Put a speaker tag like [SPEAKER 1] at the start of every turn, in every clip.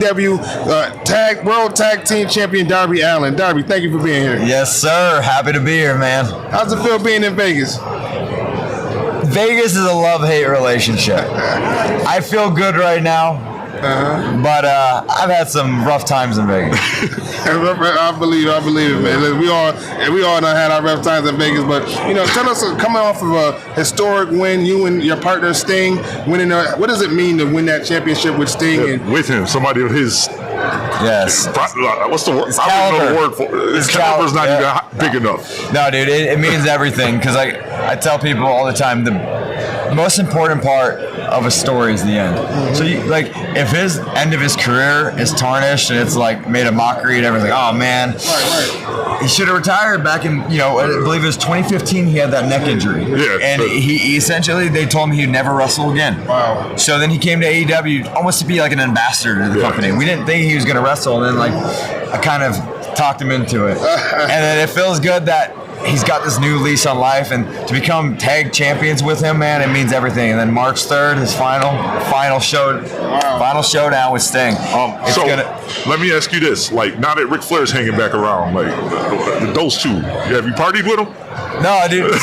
[SPEAKER 1] AEW World Tag Team Champion Darby Allin. Darby, thank you for being here.
[SPEAKER 2] Yes, sir. Happy to be here, man.
[SPEAKER 1] How's it feel being in Vegas?
[SPEAKER 2] Vegas is a love-hate relationship. I feel good right now. But I've had some rough times in Vegas.
[SPEAKER 1] I believe it, man. We all done had our rough times in Vegas, but tell us, coming off of a historic win, you and your partner Sting winning. What does it mean to win that championship with Sting?
[SPEAKER 3] Yeah, with him, somebody of his.
[SPEAKER 2] Yes.
[SPEAKER 3] What's the word?
[SPEAKER 2] I
[SPEAKER 3] don't know the word for it. His caliber's not even big enough.
[SPEAKER 2] No, dude, it means everything, because I tell people all the time the most important part of a story is the end. Mm-hmm. So if his end of his career is tarnished and it's like made a mockery and everything, oh man, he should have retired back in, I believe it was 2015. He had that neck injury, and he essentially, they told him he'd never wrestle again.
[SPEAKER 1] Wow.
[SPEAKER 2] So then he came to AEW almost to be like an ambassador to the company. We didn't think he was going to wrestle, and then I kind of talked him into it. And then it feels good that he's got this new lease on life, and to become tag champions with him, man, it means everything. And then March 3rd, his final showdown with Sting.
[SPEAKER 3] Let me ask you this: now that Ric Flair's hanging back around, those two, have you partied with them?
[SPEAKER 2] No, dude,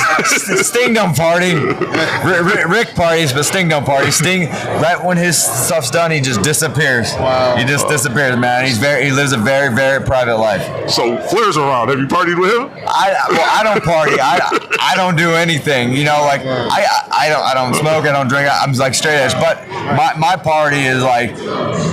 [SPEAKER 2] Sting don't party. Rick parties, but Sting don't party. Sting, right when his stuff's done, he just disappears.
[SPEAKER 1] Wow.
[SPEAKER 2] He just disappears, man. He lives a very, very private life.
[SPEAKER 3] So Flair's around. Have you partied with him?
[SPEAKER 2] I don't party. I don't do anything. I don't smoke. I don't drink. I'm straight edge. But my party is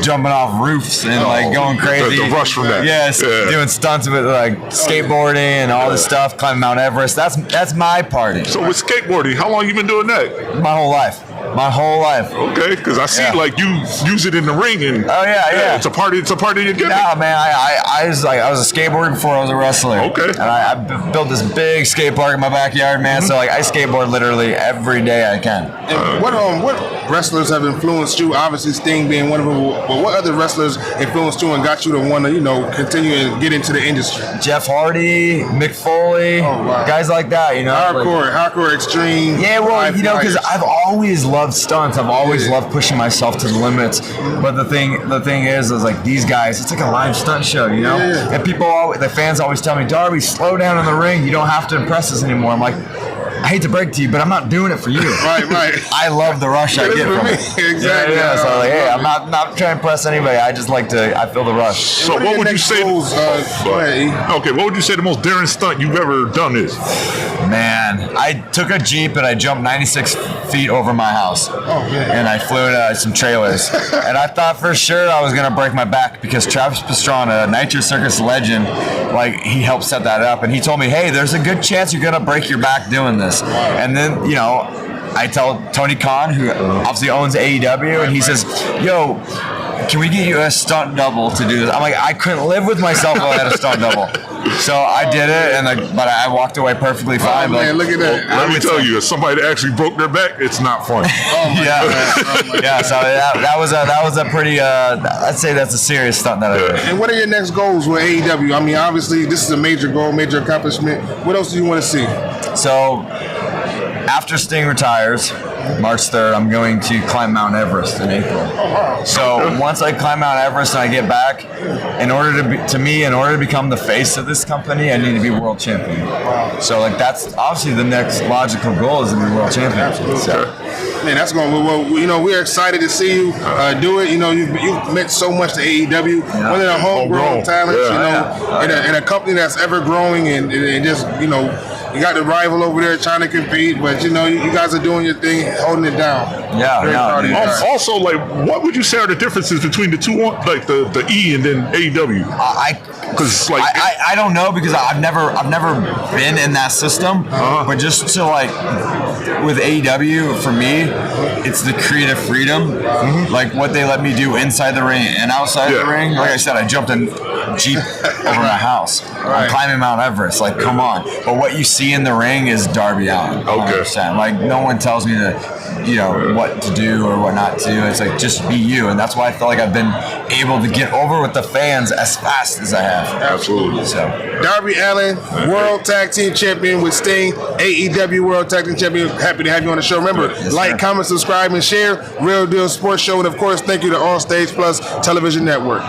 [SPEAKER 2] jumping off roofs and going crazy.
[SPEAKER 3] The rush from that.
[SPEAKER 2] Yes, doing stunts with skateboarding and all this stuff, climbing Mount Everest. That's my party.
[SPEAKER 3] So with skateboarding, how long you been doing that?
[SPEAKER 2] My whole life.
[SPEAKER 3] Okay, because I see you use it in the ring, and it's a party. It's a part of your gimmick.
[SPEAKER 2] No, man, I was a skateboarder before I was a wrestler.
[SPEAKER 3] Okay,
[SPEAKER 2] and I built this big skate park in my backyard, man. So I skateboard literally every day I can.
[SPEAKER 1] And what wrestlers have influenced you? Obviously, Sting being one of them. But what other wrestlers influenced you and got you to want to continue and get into the industry?
[SPEAKER 2] Jeff Hardy, Mick Foley, guys like that.
[SPEAKER 1] Hardcore extreme.
[SPEAKER 2] Yeah, well, because I've always loved stunts. I've always loved pushing myself to the limits. But the thing is these guys, it's like a live stunt show,
[SPEAKER 1] Yeah.
[SPEAKER 2] And the fans always tell me, Darby, slow down in the ring. You don't have to impress us anymore. I'm like, I hate to break to you, but I'm not doing it for you.
[SPEAKER 1] Right.
[SPEAKER 2] I love the rush I get from it.
[SPEAKER 1] Exactly.
[SPEAKER 2] Yeah. So hey, I'm not trying to impress anybody. I just I feel the rush.
[SPEAKER 3] So what would you say? Okay, what would you say the most daring stunt you've ever done is?
[SPEAKER 2] Man, I took a Jeep and I jumped 96 feet over my house.
[SPEAKER 1] Oh, yeah.
[SPEAKER 2] And I flew into some trailers. And I thought for sure I was going to break my back because Travis Pastrana, Nitro Circus legend, he helped set that up. And he told me, hey, there's a good chance you're going to break your back doing this. And then, I tell Tony Khan, who obviously owns AEW, and he says, yo, can we get you a stunt double to do this? I'm like, I couldn't live with myself if I had a stunt double. So I did it, but I walked away perfectly fine.
[SPEAKER 1] Man, look at that.
[SPEAKER 3] Let me tell you, if somebody actually broke their back, it's not fun.
[SPEAKER 2] Yeah. So that was a pretty. I'd say that's a serious stunt that I did.
[SPEAKER 1] And what are your next goals with AEW? I mean, obviously, this is a major goal, major accomplishment. What else do you want to see?
[SPEAKER 2] So after Sting retires, March 3rd, I'm going to climb Mount Everest in April. So once I climb Mount Everest and I get back, in order to become the face of this company, I need to be world champion. So that's obviously the next logical goal is to be world champion.
[SPEAKER 1] Absolutely.
[SPEAKER 2] So,
[SPEAKER 1] man, that's going well. We're excited to see you do it. You've meant so much to AEW. One of the homegrown talents. In a company that's ever growing and just you got the rival over there trying to compete, but you guys are doing your thing, holding it down.
[SPEAKER 3] Also, what would you say are the differences between the two, the E and then AEW? Because
[SPEAKER 2] I don't know, because I've never been in that system, but just to with AEW, for me, it's the creative freedom, what they let me do inside the ring and outside the ring. Like I said, I jumped in Jeep over my house. I'm climbing Mount Everest. Like, come on. But what you see in the ring is Darby Allin. 100%. Like, no one tells me what to do or what not to do. It's like, just be you. And that's why I feel like I've been able to get over with the fans as fast as I have.
[SPEAKER 3] Absolutely.
[SPEAKER 2] So,
[SPEAKER 1] Darby Allin, World Tag Team Champion with Sting, AEW World Tag Team Champion. Happy to have you on the show. Remember, like, comment, subscribe, and share. Real Deal Sports Show. And, of course, thank you to All Stage Plus Television Network.